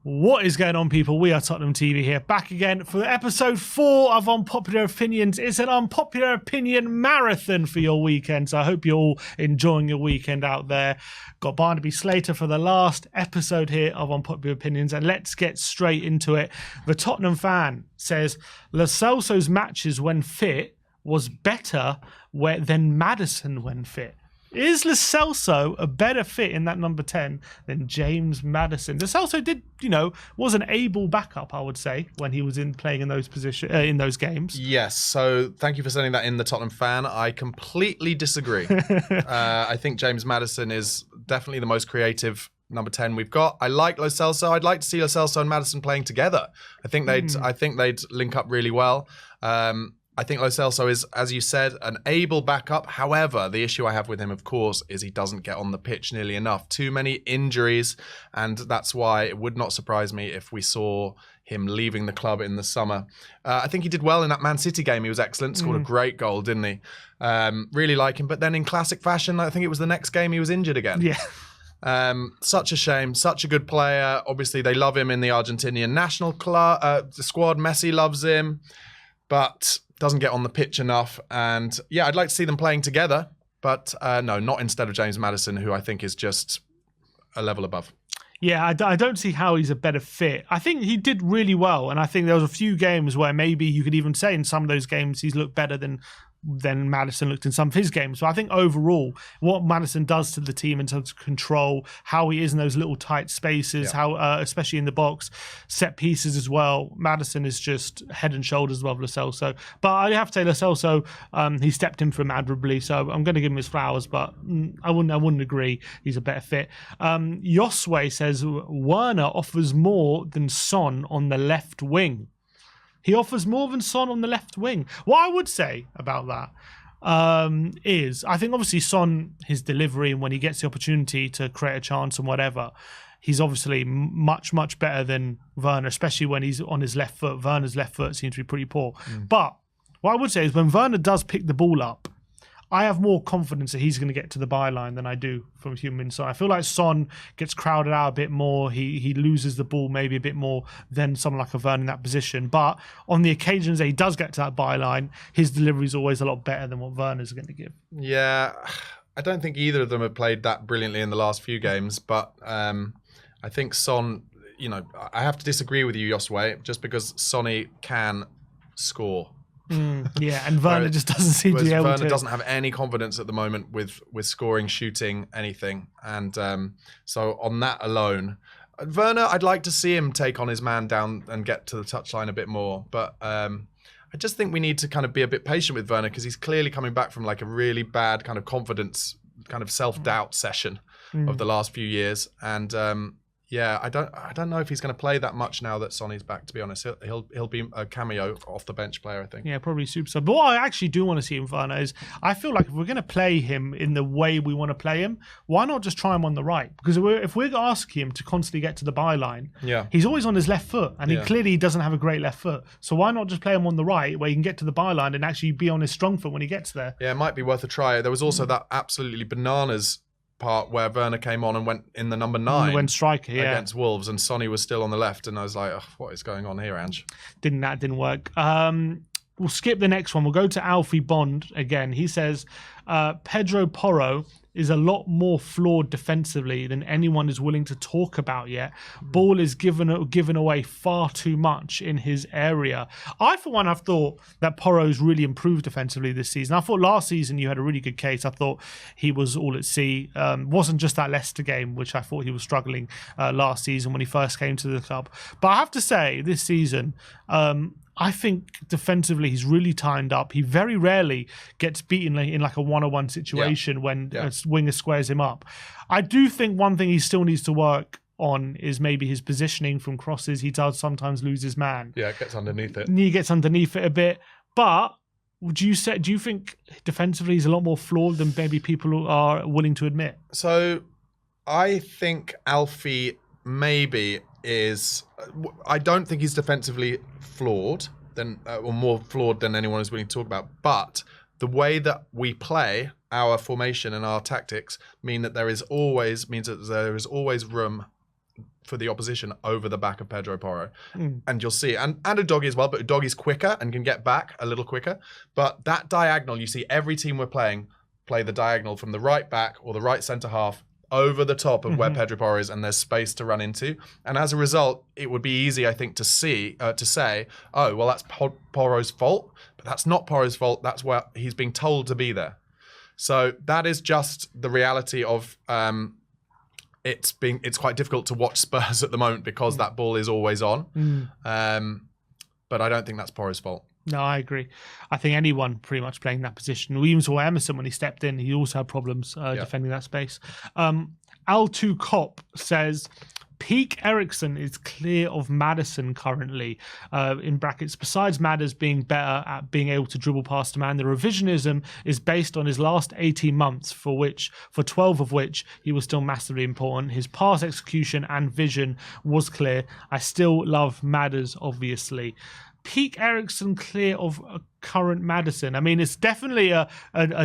What is going on, people? We are Tottenham TV here, back again for episode 4 of Unpopular Opinions. It's an unpopular opinion marathon for your weekend, so I hope you're all enjoying your weekend out there. Got Barnaby Slater for the last episode here of Unpopular Opinions, and let's get straight into it. The Tottenham fan says, Celso's matches when fit was better than Maddison when fit. Is Celso a better fit in that number 10 than James Maddison? Celso did, was an able backup, I would say, when he was playing in those in those games. Yes. So thank you for sending that in, the Tottenham fan. I completely disagree. I think James Maddison is definitely the most creative number 10 we've got. I like Lo Celso. I'd like to see Lo Celso and Maddison playing together. I think they'd link up really well. I think Lo Celso is, as you said, an able backup. However, the issue I have with him, of course, is he doesn't get on the pitch nearly enough. Too many injuries, and that's why it would not surprise me if we saw him leaving the club in the summer. I think he did well in that Man City game. He was excellent, scored a great goal, didn't he? Really like him. But then in classic fashion, I think it was the next game he was injured again. Yeah. Such a shame. Such a good player. Obviously, they love him in the Argentinian national squad. Messi loves him, but doesn't get on the pitch enough. And yeah, I'd like to see them playing together, but no, not instead of James Maddison, who I think is just a level above. Yeah, I don't see how he's a better fit. I think he did really well, and I think there was a few games where maybe you could even say in some of those games he's looked better than Maddison looked in some of his games. So I think overall, what Maddison does to the team in terms of control, how he is in those little tight spaces, how especially in the box, set pieces as well, Maddison is just head and shoulders above Lo Celso. But I have to say Lo Celso, he stepped in for him admirably, so I'm going to give him his flowers, but I wouldn't agree he's a better fit. Josue says Werner offers more than Son on the left wing. He offers more than Son on the left wing. What I would say about that is, I think obviously Son, his delivery, and when he gets the opportunity to create a chance and whatever, he's obviously much, much better than Werner, especially when he's on his left foot. Werner's left foot seems to be pretty poor. But what I would say is when Werner does pick the ball up, I have more confidence that he's going to get to the byline than I do from human side. I feel like Son gets crowded out a bit more. He loses the ball maybe a bit more than someone like a Werner in that position. But on the occasions that he does get to that byline, his delivery is always a lot better than what Werner's going to give. Yeah, I don't think either of them have played that brilliantly in the last few games. But I think Son, I have to disagree with you, Josue, just because Sonny can score. Yeah, and Werner just doesn't seem to be able to. Werner doesn't have any confidence at the moment with scoring, shooting, anything. And so on that alone, Werner, I'd like to see him take on his man down and get to the touchline a bit more. But I just think we need to kind of be a bit patient with Werner because he's clearly coming back from like a really bad kind of confidence, kind of self-doubt session of the last few years. And yeah, I don't know if he's going to play that much now that Sonny's back, to be honest. He'll be a cameo off the bench player, I think. Yeah, probably super sub. But what I actually do want to see in Werner is I feel like if we're going to play him in the way we want to play him, why not just try him on the right? Because if we're asking him to constantly get to the byline, he's always on his left foot, and he clearly doesn't have a great left foot. So why not just play him on the right where he can get to the byline and actually be on his strong foot when he gets there? Yeah, it might be worth a try. There was also that absolutely bananas part where Werner came on and went in the number 9 when striker against Wolves, and Sonny was still on the left, and I was like, what is going on here, Ange? Didn't work. We'll skip the next one. We'll go to Alfie Bond again. He says Pedro Porro is a lot more flawed defensively than anyone is willing to talk about yet. Ball is given away far too much in his area. I, for one, have thought that Porro's really improved defensively this season. I thought last season you had a really good case. I thought he was all at sea. Wasn't just that Leicester game, which I thought he was struggling last season when he first came to the club. But I have to say, this season, I think defensively he's really tightened up. He very rarely gets beaten in like a one-on-one situation when a winger squares him up. I do think one thing he still needs to work on is maybe his positioning from crosses. He does sometimes lose his man. Yeah, it gets underneath it. He gets underneath it a bit. But do you think defensively he's a lot more flawed than maybe people are willing to admit? So I think Alfie maybe is... I don't think he's defensively flawed or more flawed than anyone is willing to talk about, but the way that we play our formation and our tactics means that there is always room for the opposition over the back of Pedro Porro. And you'll see, and Udogie as well, but Udogie's quicker and can get back a little quicker. But that diagonal, you see every team we're playing play the diagonal from the right back or the right centre half over the top of where Pedro Porro is, and there's space to run into. And as a result, it would be easy, I think, to say, oh, well, that's Porro's fault. But that's not Porro's fault. That's where he's being told to be there. So that is just the reality of it's quite difficult to watch Spurs at the moment because that ball is always on. But I don't think that's Porro's fault. No, I agree. I think anyone pretty much playing that position. We even saw Emerson when he stepped in. He also had problems defending that space. L2 Cop says, peak Eriksen is clear of Maddison currently, in brackets. Besides Madders being better at being able to dribble past a man, the revisionism is based on his last 18 months, for 12 of which he was still massively important. His pass execution and vision was clear. I still love Madders, obviously. Peak Eriksen clear of current Maddison. I mean, it's definitely a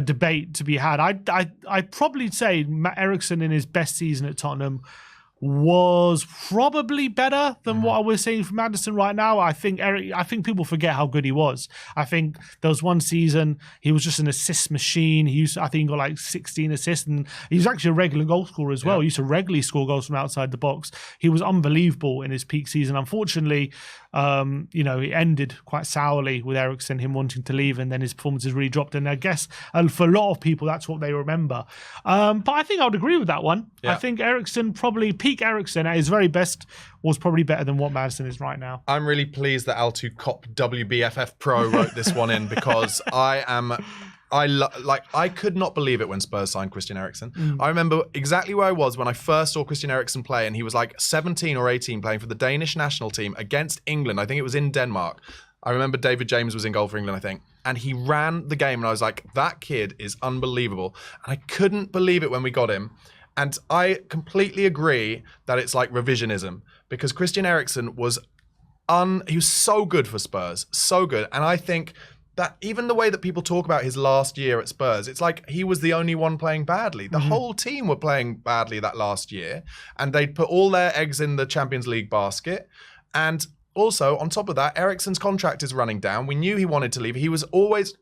debate to be had. I'd probably say Eriksen in his best season at Tottenham was probably better than what we're seeing from Maddison right now. I think people forget how good he was. I think there was one season he was just an assist machine. I think he got like 16 assists, and he was actually a regular goal scorer as well. He used to regularly score goals from outside the box. He was unbelievable in his peak season. Unfortunately, it ended quite sourly with Eriksen, him wanting to leave, and then his performances really dropped. And I guess for a lot of people, that's what they remember. But I think I would agree with that one. Yeah. I think Eriksen, probably peak Eriksen at his very best, was probably better than what Maddison is right now. I'm really pleased that L2 Cop WBFF Pro wrote this one in, because I could not believe it when Spurs signed Christian Eriksen. I remember exactly where I was when I first saw Christian Eriksen play, and he was like 17 or 18 playing for the Danish national team against England. I think it was in Denmark. I remember David James was in goal for England, I think. And he ran the game, and I was like, that kid is unbelievable. And I couldn't believe it when we got him. And I completely agree that it's like revisionism, because Christian Eriksen was he was so good for Spurs, so good. And I think that even the way that people talk about his last year at Spurs, it's like he was the only one playing badly. The whole team were playing badly that last year, and they'd put all their eggs in the Champions League basket. And also, on top of that, Eriksen's contract is running down. We knew he wanted to leave. He was always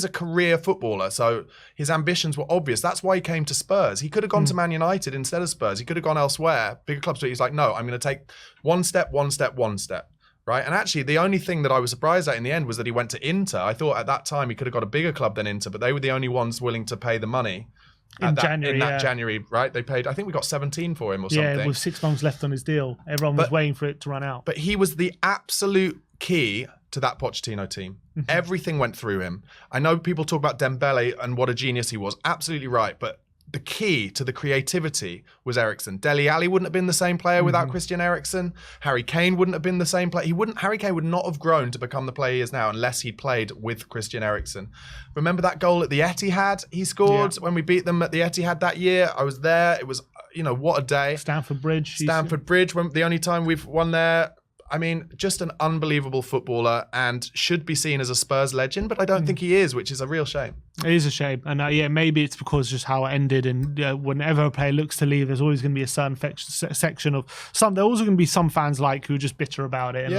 a career footballer, so his ambitions were obvious. That's why he came to Spurs. He could have gone to Man United instead of Spurs. He could have gone elsewhere, bigger clubs, but he's like, no, I'm going to take one step, right? And actually, the only thing that I was surprised at in the end was that he went to Inter. I thought at that time he could have got a bigger club than Inter, but they were the only ones willing to pay the money. In January, right? They paid, I think we got 17 for him or something. Yeah, with 6 months left on his deal. Everyone was waiting for it to run out. But he was the absolute key to that Pochettino team. Everything went through him. I know people talk about Dembele and what a genius he was. Absolutely right. But the key to the creativity was Eriksen. Dele Alli wouldn't have been the same player without Christian Eriksen. Harry Kane wouldn't have been the same player. Harry Kane would not have grown to become the player he is now unless he played with Christian Eriksen. Remember that goal at the Etihad he scored when we beat them at the Etihad that year? I was there. It was, what a day. Stamford Bridge, the only time we've won there. I mean, just an unbelievable footballer, and should be seen as a Spurs legend, but I don't think he is, which is a real shame. It is a shame. And maybe it's because just how it ended, and whenever a player looks to leave, there's always going to be a certain section of some. There's also going to be some fans who are just bitter about it,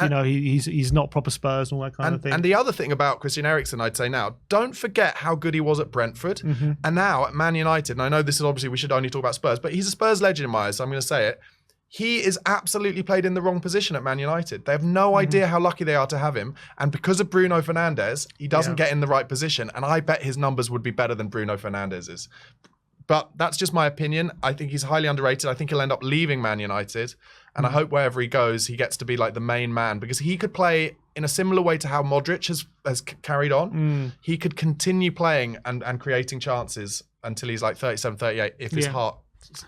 and he's not proper Spurs and all that kind of thing. And the other thing about Christian Eriksen, I'd say now, don't forget how good he was at Brentford, and now at Man United. And I know this is obviously, we should only talk about Spurs, but he's a Spurs legend in my eyes, so I'm going to say it. He is absolutely played in the wrong position at Man United. They have no idea how lucky they are to have him. And because of Bruno Fernandes, he doesn't get in the right position. And I bet his numbers would be better than Bruno Fernandes's. But that's just my opinion. I think he's highly underrated. I think he'll end up leaving Man United. And I hope wherever he goes, he gets to be like the main man. Because he could play in a similar way to how Modric has carried on. He could continue playing and creating chances until he's like 37, 38, if his heart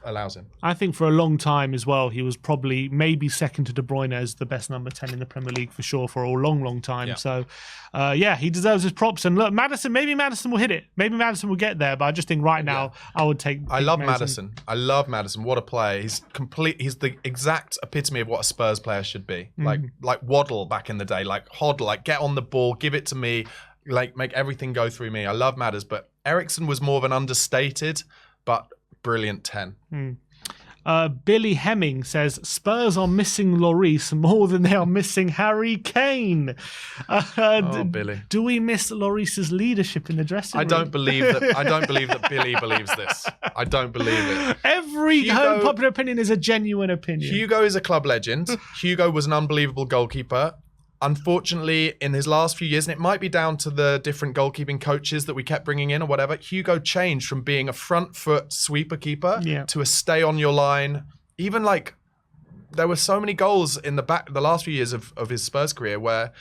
allows him. I think for a long time as well, he was probably maybe second to De Bruyne as the best number 10 in the Premier League for sure for a long time. So he deserves his props. And look, maybe Maddison will hit it. Maybe Maddison will get there, but I just think right now I would take I love Maddison. What a player. He's the exact epitome of what a Spurs player should be. Like Waddle back in the day, like Hodl, like get on the ball, give it to me, like make everything go through me. I love Madders, but Eriksen was more of an understated but brilliant 10. Billy Hemming says Spurs are missing Lloris more than they are missing Harry Kane. Billy. Do we miss Lloris's leadership in the dressing room? I don't believe that Billy believes this. I don't believe it. Every popular opinion is a genuine opinion. Hugo is a club legend. Hugo was an unbelievable goalkeeper. Unfortunately, in his last few years, and it might be down to the different goalkeeping coaches that we kept bringing in or whatever, Hugo changed from being a front foot sweeper keeper to a stay on your line. Even like there were so many goals in the last few years of his Spurs career where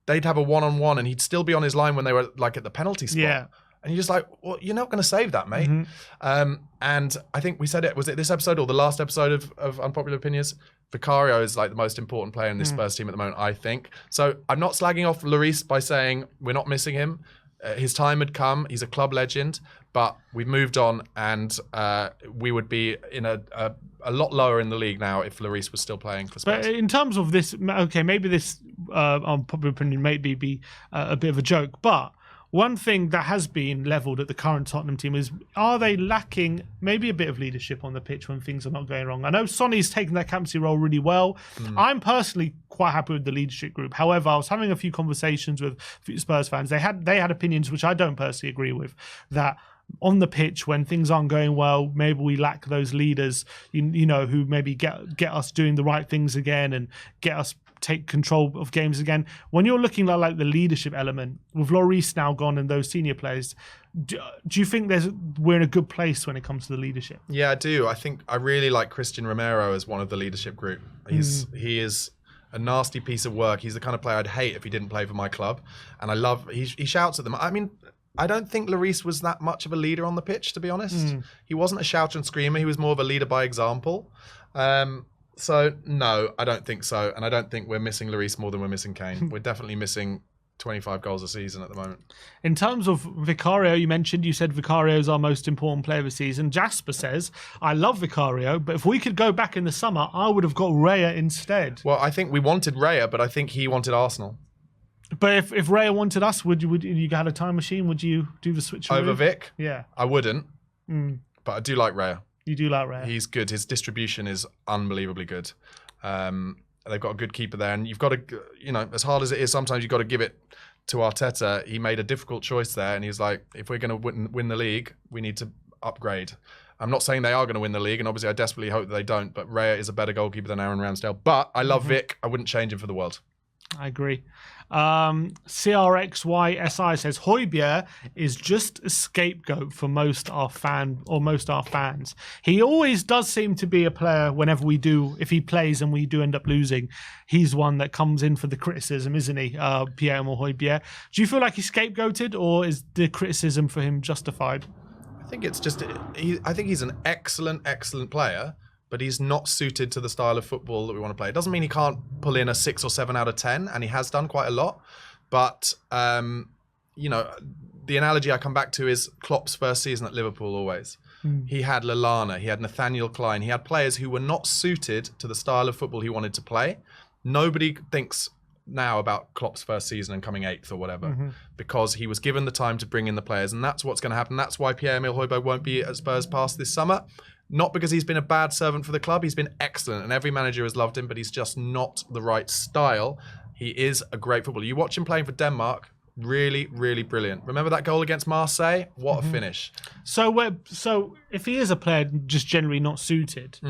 they'd have a one-on-one and he'd still be on his line when they were like at the penalty spot. Yeah. And you're just like, well, you're not going to save that, mate. And I think we said it, was it this episode or the last episode of Unpopular Opinions? Vicario is like the most important player in this Spurs team at the moment, I think. So I'm not slagging off Lloris by saying we're not missing him. His time had come. He's a club legend, but we've moved on, and we would be in a lot lower in the league now if Lloris was still playing for Spurs. But in terms of this, okay, maybe this unpopular opinion may be a bit of a joke, but one thing that has been levelled at the current Tottenham team is, are they lacking maybe a bit of leadership on the pitch when things are not going wrong? I know Sonny's taken that captaincy role really well. I'm personally quite happy with the leadership group. However, I was having a few conversations with Spurs fans. They had opinions which I don't personally agree with, that on the pitch when things aren't going well, maybe we lack those leaders, you know, who maybe get us doing the right things again and get us take control of games again. When you're looking at like the leadership element, with Lloris now gone and those senior players, do you think we're in a good place when it comes to the leadership? Yeah, I do. I think I really like Christian Romero as one of the leadership group. He is a nasty piece of work. He's the kind of player I'd hate if he didn't play for my club. And I love, he shouts at them. I mean, I don't think Lloris was that much of a leader on the pitch, to be honest. He wasn't a shouter and screamer. He was more of a leader by example. So, no, I don't think so. And I don't think we're missing Lloris more than we're missing Kane. We're definitely missing 25 goals a season at the moment. In terms of Vicario, you said Vicario is our most important player of the season. Jasper says, I love Vicario, but if we could go back in the summer, I would have got Raya instead. Well, I think we wanted Raya, but I think he wanted Arsenal. But if Raya wanted us, would you had a time machine? Would you do the switch over Vic? Yeah, I wouldn't. But I do like Raya. You do like Raya. He's good. His distribution is unbelievably good. They've got a good keeper there, and you've got to, you know, as hard as it is, sometimes you've got to give it to Arteta. He made a difficult choice there, and he was like, if we're going to win the league, we need to upgrade. I'm not saying they are going to win the league, and obviously I desperately hope that they don't, but Raya is a better goalkeeper than Aaron Ramsdale. But I love Vic. I wouldn't change him for the world. I agree. CRXYSI says Hojbjerg is just a scapegoat for most our fans. He always does seem to be a player whenever if he plays and we do end up losing, he's one that comes in for the criticism, isn't he? Pierre-Emile Hojbjerg. Do you feel like he's scapegoated, or is the criticism for him justified? I think it's just, I think he's an excellent player, but he's not suited to the style of football that we want to play. It doesn't mean he can't pull in a 6 or 7 out of 10, and he has done quite a lot. But, you know, the analogy I come back to is Klopp's first season at Liverpool always. He had Lallana, he had Nathaniel Klein, he had players who were not suited to the style of football he wanted to play. Nobody thinks now about Klopp's first season and coming 8th or whatever, because he was given the time to bring in the players, and that's what's going to happen. That's why Pierre-Emile Hojbjerg won't be at Spurs past this summer. Not because he's been a bad servant for the club. He's been excellent, and every manager has loved him, but he's just not the right style. He is a great footballer. You watch him playing for Denmark, really, really brilliant. Remember that goal against Marseille? What a finish. So if he is a player just generally not suited,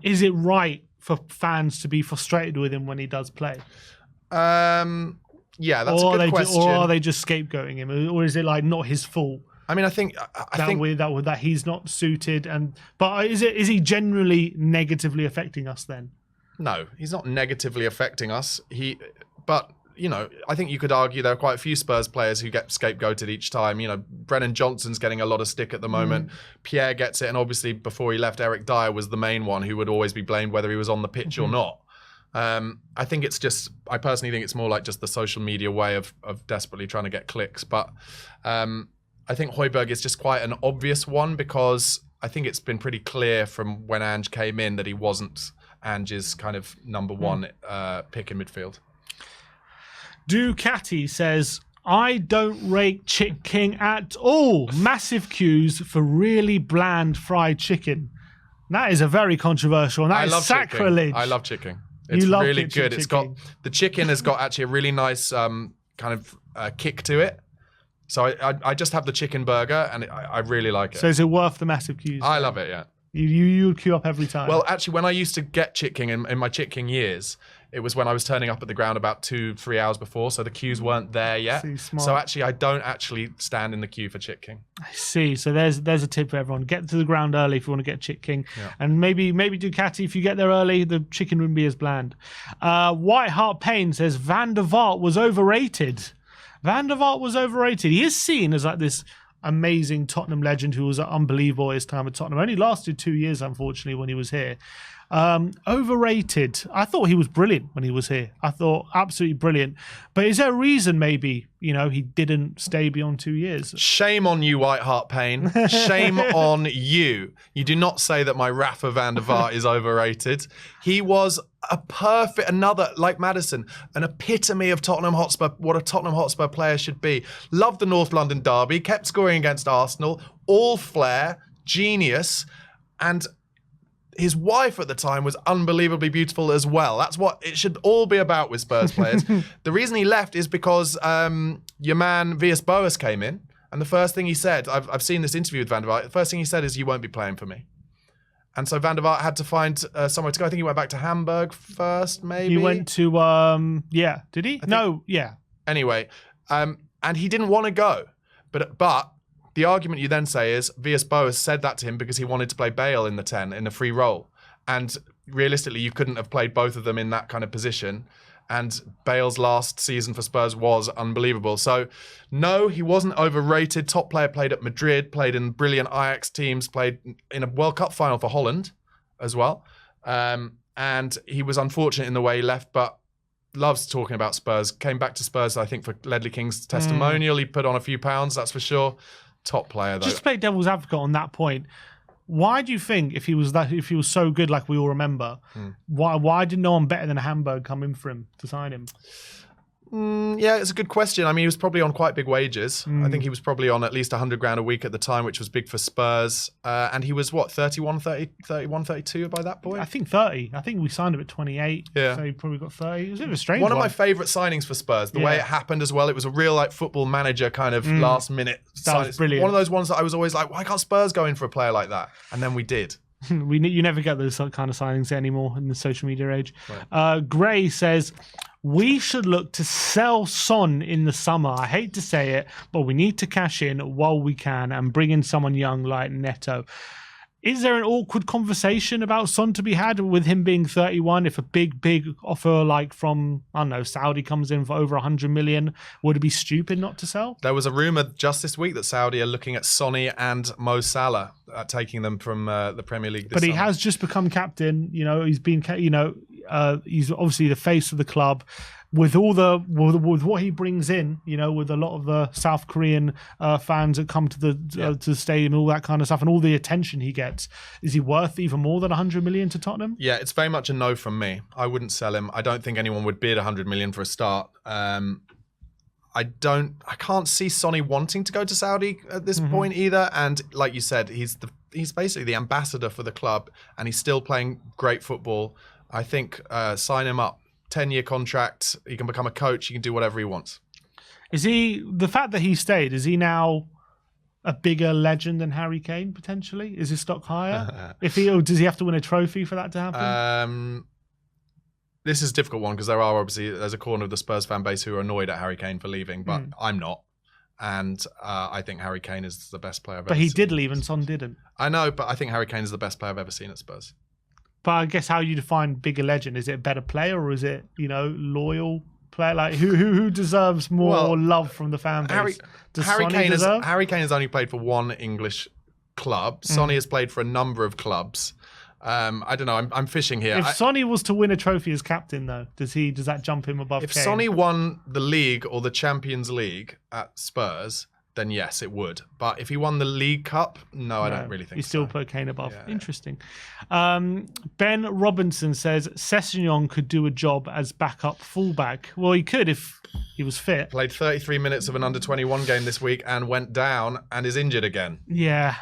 is it right for fans to be frustrated with him when he does play? Yeah, that's a good question. Or are they just scapegoating him? Or is it like not his fault? I mean, I think that he's not suited, but is he generally negatively affecting us then? No, he's not negatively affecting us. But you know, I think you could argue there are quite a few Spurs players who get scapegoated each time. You know, Brennan Johnson's getting a lot of stick at the moment. Pierre gets it, and obviously before he left, Eric Dyer was the main one who would always be blamed whether he was on the pitch or not. I think it's just, I personally think it's more like just the social media way of desperately trying to get clicks. But I think Hojbjerg is just quite an obvious one, because I think it's been pretty clear from when Ange came in that he wasn't Ange's kind of number one pick in midfield. Ducati says, I don't rate Chick King at all. Massive queues for really bland fried chicken. That is a very controversial. And that is sacrilege. Chicken. I love chicken. It's really good. It's got the chicken has got actually a really nice kind of kick to it. So I just have the chicken burger and I really like it. So is it worth the massive queues? I love it. Yeah. You would queue up every time. Well, actually, when I used to get chicken in my chicken years, it was when I was turning up at the ground about 2-3 hours before, so the queues weren't there yet. So actually, I don't actually stand in the queue for chicken. I see. So there's a tip for everyone: get to the ground early if you want to get chicken, and maybe Ducati if you get there early, the chicken wouldn't be as bland. White Hart Payne says Van der Vaart was overrated. Van der Vaart was overrated. He is seen as like this amazing Tottenham legend who was unbelievable his time at Tottenham. Only lasted 2 years, unfortunately, when he was here. Overrated. I thought he was brilliant when he was here. I thought absolutely brilliant. But is there a reason maybe, he didn't stay beyond 2 years? Shame on you, White Hart Payne. Shame on you. You do not say that my Rafa van der Vaart is overrated. He was a perfect, like Maddison, an epitome of Tottenham Hotspur, what a Tottenham Hotspur player should be. Loved the North London derby, kept scoring against Arsenal, all flair, genius, and his wife at the time was unbelievably beautiful as well. That's what it should all be about with Spurs players. The reason he left is because your man Villas-Boas came in, and the first thing he said, I've seen this interview with Van der Vaart, the first thing he said is, "You won't be playing for me." And so Van der Vaart had to find somewhere to go. I think he went back to Hamburg first, maybe. He went to, did he? No, yeah. Anyway, and he didn't want to go. But the argument you then say is Villas-Boas said that to him because he wanted to play Bale in the 10, in a free role. And realistically, you couldn't have played both of them in that kind of position. And Bale's last season for Spurs was unbelievable. So, no, he wasn't overrated. Top player, played at Madrid, played in brilliant Ajax teams, played in a World Cup final for Holland as well. And he was unfortunate in the way he left, but loves talking about Spurs. Came back to Spurs, I think, for Ledley King's testimonial. He put on a few pounds, that's for sure. Top player, though. Just to play devil's advocate on that point, why do you think if he was so good like we all remember, why did no one better than Hamburg come in for him to sign him? Yeah, it's a good question. I mean, he was probably on quite big wages. I think he was probably on at least 100 grand a week at the time, which was big for Spurs. And he was, 31, 32 by that point? I think 30. I think we signed him at 28. Yeah. So he probably got 30. It was a bit of a strange one. One of my favourite signings for Spurs, the way it happened as well. It was a real football manager kind of last minute. That was brilliant. One of those ones that I was always like, why can't Spurs go in for a player like that? And then we did. You never get those kind of signings anymore in the social media age. Right. Gray says, we should look to sell Son in the summer. I hate to say it, but we need to cash in while we can and bring in someone young like Neto. Is there an awkward conversation about Son to be had with him being 31? If a big offer like from, I don't know, Saudi comes in for over 100 million, would it be stupid not to sell? There was a rumour just this week that Saudi are looking at Sonny and Mo Salah, taking them from the Premier League this summer. He has just become captain. He's been, he's obviously the face of the club. With with what he brings in, with a lot of the South Korean fans that come to the stadium, all that kind of stuff, and all the attention he gets, is he worth even more than 100 million to Tottenham? Yeah, it's very much a no from me. I wouldn't sell him. I don't think anyone would bid 100 million for a start. I can't see Sonny wanting to go to Saudi at this point either. And like you said, he's basically the ambassador for the club, and he's still playing great football. I think sign him up. 10-year contract. He can become a coach. He can do whatever he wants. Is he, the fact that he stayed, is he now a bigger legend than Harry Kane potentially? Is his stock higher? Does he have to win a trophy for that to happen? This is a difficult one because there's a corner of the Spurs fan base who are annoyed at Harry Kane for leaving, but I'm not. And I think Harry Kane is the best player I've ever seen. But he did leave and Son didn't. I know, but I think Harry Kane is the best player I've ever seen at Spurs. But I guess how you define bigger legend, is it a better player or is it, loyal player? Like who deserves more love from the fan base? Harry Kane has only played for one English club. Sonny has played for a number of clubs. I don't know. I'm fishing here. If Sonny was to win a trophy as captain, though, does that jump him above Kane? If Sonny won the league or the Champions League at Spurs, then yes, it would. But if he won the League Cup, no, I don't really think so. You still put Kane above. Yeah, interesting. Ben Robinson says Sessegnon could do a job as backup fullback. Well, he could if he was fit. Played 33 minutes of an under-21 game this week and went down and is injured again. Yeah,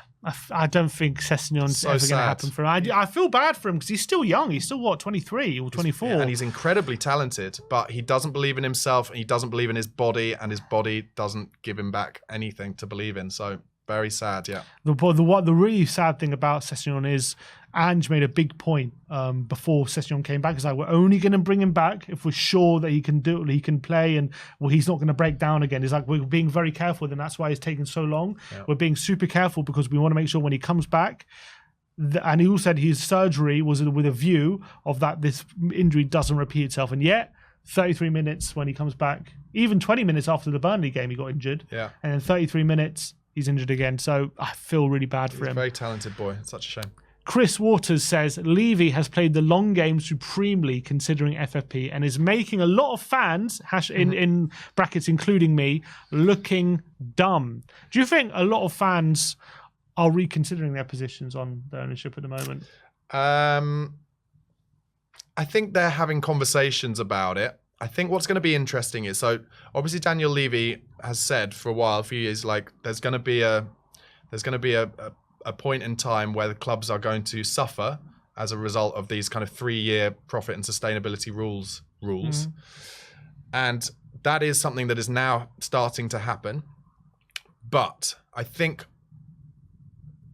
I don't think Sessegnon's ever going to happen for him. I feel bad for him because he's still young. He's still, 23 or 24? And he's incredibly talented, but he doesn't believe in himself, and he doesn't believe in his body, and his body doesn't give him back anything to believe in. So very sad, yeah. The really sad thing about Sessegnon is Ange made a big point before Sessegnon came back. He's like, we're only going to bring him back if we're sure that he can do it, he can play, and he's not going to break down again. He's like, we're being very careful, and that's why it's taking so long. Yeah. We're being super careful because we want to make sure when he comes back. And he also said his surgery was with a view of that this injury doesn't repeat itself. And yet, 33 minutes when he comes back, even 20 minutes after the Burnley game, he got injured. Yeah. And then 33 minutes, he's injured again. So I feel really bad for him. He's a very talented boy. It's such a shame. Chris Waters says, Levy has played the long game supremely considering FFP and is making a lot of fans, in brackets including me, looking dumb. Do you think a lot of fans are reconsidering their positions on the ownership at the moment? I think they're having conversations about it. I think what's going to be interesting is, so obviously Daniel Levy has said for a few years, like there's going to be a point in time where the clubs are going to suffer as a result of these kind of 3-year profit and sustainability rules. Mm-hmm. And that is something that is now starting to happen. But I think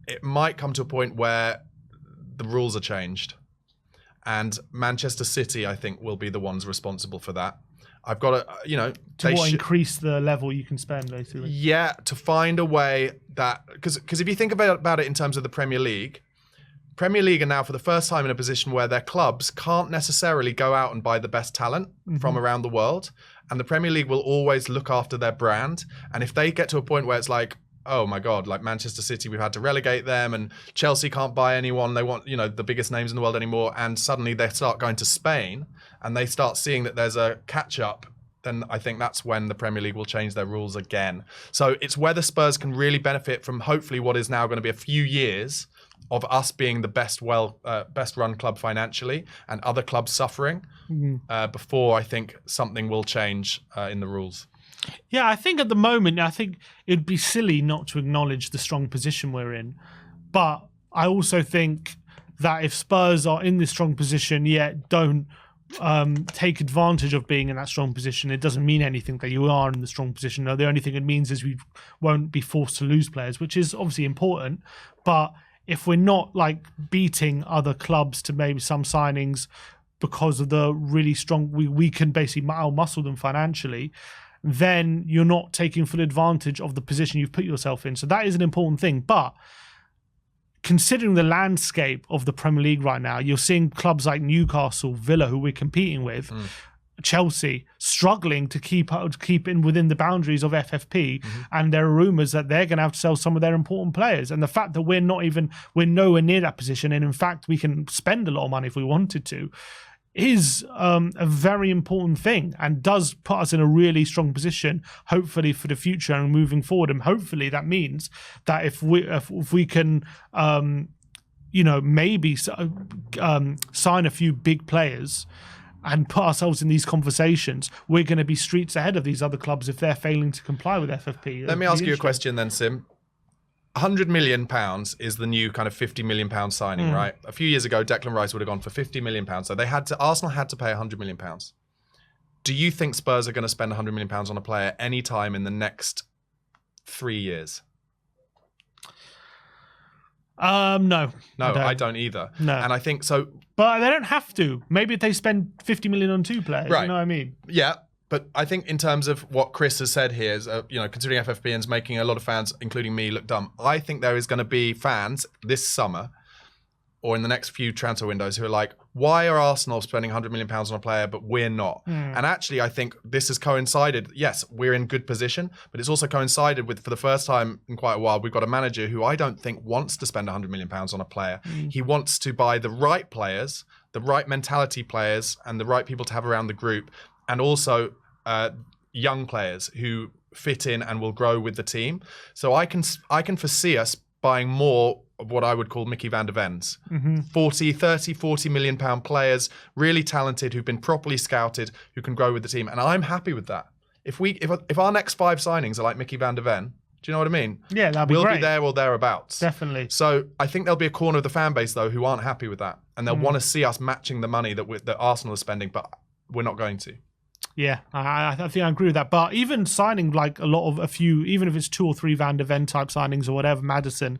it might come to a point where the rules are changed. And Manchester City, I think, will be the ones responsible for that. I've got to, increase the level you can spend, basically. Yeah, to find a way that, because if you think about it in terms of the Premier League are now for the first time in a position where their clubs can't necessarily go out and buy the best talent from around the world. And the Premier League will always look after their brand. And if they get to a point where it's like, oh my God, like Manchester City, we've had to relegate them, and Chelsea can't buy anyone. They want, the biggest names in the world anymore. And suddenly they start going to Spain and they start seeing that there's a catch up. Then I think that's when the Premier League will change their rules again. So it's whether Spurs can really benefit from hopefully what is now going to be a few years of us being the best run club financially and other clubs suffering before I think something will change in the rules. Yeah, I think at the moment, it'd be silly not to acknowledge the strong position we're in. But I also think that if Spurs are in this strong position yet don't take advantage of being in that strong position, it doesn't mean anything that you are in the strong position. No, the only thing it means is we won't be forced to lose players, which is obviously important. But if we're not beating other clubs to maybe some signings because of the really strong, we can basically out-muscle them financially, then you're not taking full advantage of the position you've put yourself in. So that is an important thing. But considering the landscape of the Premier League right now, you're seeing clubs like Newcastle, Villa, who we're competing with, Chelsea, struggling to keep in within the boundaries of FFP. And there are rumours that they're going to have to sell some of their important players. And the fact that we're nowhere near that position, and in fact, we can spend a lot of money if we wanted to, is a very important thing and does put us in a really strong position, hopefully for the future and moving forward. And hopefully that means that if we can, maybe sign a few big players and put ourselves in these conversations, we're going to be streets ahead of these other clubs if they're failing to comply with FFP. Let me ask you a question then, Sim. £100 million is the new kind of £50 million signing, right? A few years ago, Declan Rice would have gone for £50 million. So Arsenal had to pay £100 million. Do you think Spurs are going to spend £100 million on a player any time in the next 3 years? No. No, I don't either. No. And I think so. But they don't have to. Maybe if they spend £50 million on 2 players, right. You know what I mean? Yeah. But I think in terms of what Chris has said here, is, considering FFP is making a lot of fans, including me, look dumb. I think there is going to be fans this summer or in the next few transfer windows who are like, why are Arsenal spending £100 million on a player, but we're not? And actually, I think this has coincided. Yes, we're in good position, but it's also coincided with, for the first time in quite a while, we've got a manager who I don't think wants to spend £100 million on a player. He wants to buy the right players, the right mentality players, and the right people to have around the group. And also young players who fit in and will grow with the team. So I can foresee us buying more of what I would call Mickey van der Ven's. 40 million pound players, really talented, who've been properly scouted, who can grow with the team. And I'm happy with that. If our next 5 signings are like Mickey van der Ven, Do you know what I mean? Yeah, that'd be we'll great. be there or thereabouts. Definitely. So I think there'll be a corner of the fan base, though, who aren't happy with that. And they'll want to see us matching the money that Arsenal is spending, but we're not going to. Yeah, I think I agree with that. But even signing like a few, even if it's 2 or 3 Van de Ven type signings or whatever, Maddison,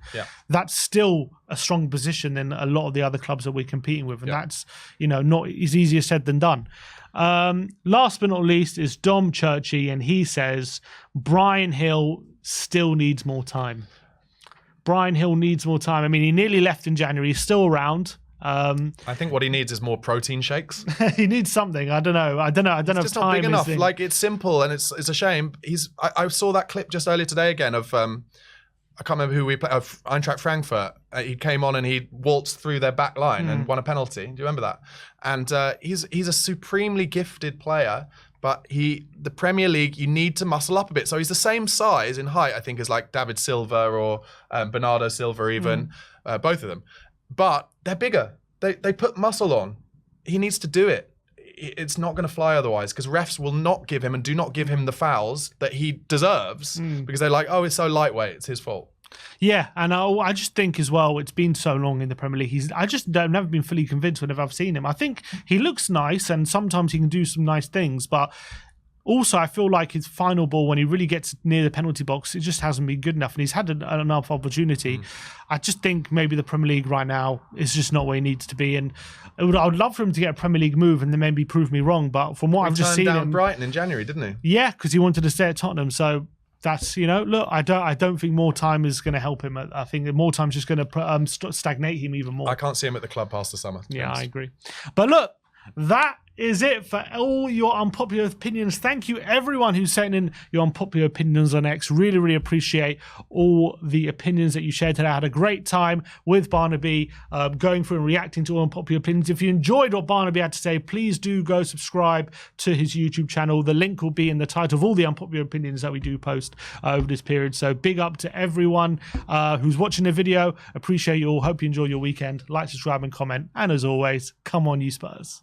that's still a strong position than a lot of the other clubs that we're competing with. And that's, not as easier said than done. Last but not least is Dom Churchy, and he says Bryan Gil still needs more time. Bryan Gil needs more time. I mean, he nearly left in January. He's still around. I think what he needs is more protein shakes. He needs something. I don't know. I don't know. It's just not big enough. Like, it's simple and it's a shame. I saw that clip just earlier today again of I can't remember who we played. Eintracht Frankfurt. He came on and he waltzed through their back line and won a penalty. Do you remember that? And he's a supremely gifted player. But the Premier League, you need to muscle up a bit. So he's the same size in height, I think, as like David Silva or Bernardo Silva even, both of them. But they're bigger. They put muscle on. He needs to do it. It's not going to fly otherwise, because refs will not give him and do not give him the fouls that he deserves because they're like, oh, it's so lightweight, it's his fault. Yeah, and I just think as well, it's been so long in the Premier League. I've never been fully convinced whenever I've seen him. I think he looks nice and sometimes he can do some nice things, but also I feel like his final ball, when he really gets near the penalty box, it just hasn't been good enough, and he's had enough opportunity. I just think maybe the Premier League right now is just not where he needs to be, and I would love for him to get a Premier League move and then maybe prove me wrong, but from what I've just seen him... He turned down Brighton in January, didn't he? Yeah, because he wanted to stay at Tottenham, so... That's, look, I don't think more time is going to help him. I think that more time is just going to stagnate him even more. I can't see him at the club past the summer. Yeah, I agree. But look, that is it for all your unpopular opinions. Thank you, everyone who's sent in your unpopular opinions on X. Really, really appreciate all the opinions that you shared today. I had a great time with Barnaby going through and reacting to all unpopular opinions. If you enjoyed what Barnaby had to say, please do go subscribe to his YouTube channel. The link will be in the title of all the unpopular opinions that we do post over this period. So big up to everyone who's watching the video. Appreciate you all. Hope you enjoy your weekend. Like, subscribe, and comment. And as always, come on, you Spurs.